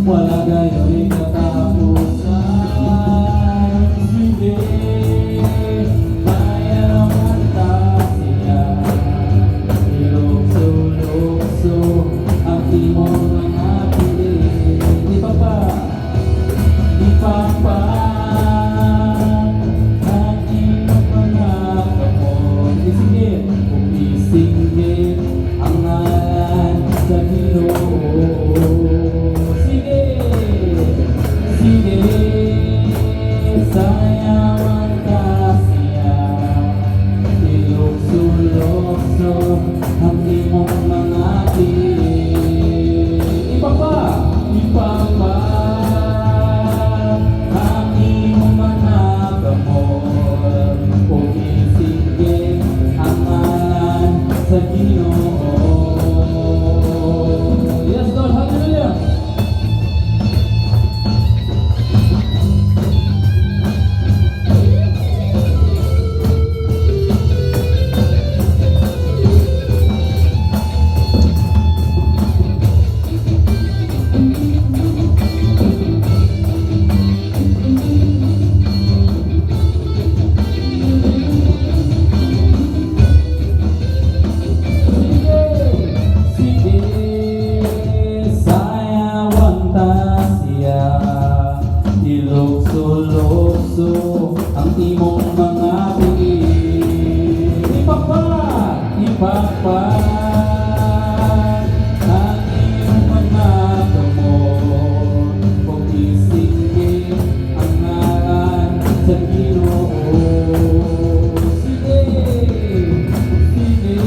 wala gayo'y katapusan. Sige, kaya naman siya. Ilokso-lokso ang timong mga piling. Di pa pa ang iyong mga kamon. Isingit, umisingit ang ngalan sa Ginoo. Sige, sige, sayawan ka siya. Ilokso-lokso ang imong mga piling. Ipa pa ang imong mga kamon. Umisingit ang ngalan sa Ginoo. Yes, Lord, hallelujah. Sige, sayawan ta siya. Ilokso-lokso ang imong mga piling. Ipakpak ang imong mga kamon. Umisingit ang ngalan sa Ginoo. Sige, sige,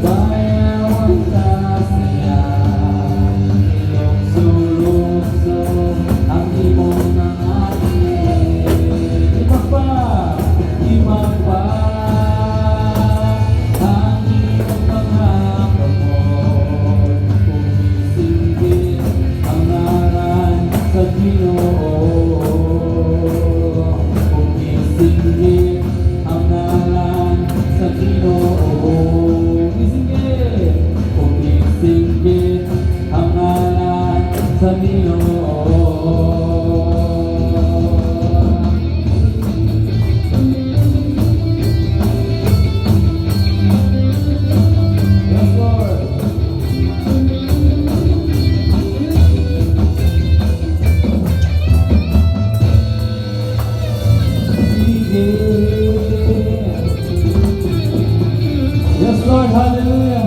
bayawan ka siya. Ilokso-lokso ang imong mga piling. Ipakpak ang imong mga kamon. Umisingit ang ngalan sa Ginoo. Umisingit ang ngalan sa Ginoo. Umisingit ang ngalan sa Ginoo. Yes, Lord. Sige. Yes, Lord, hallelujah.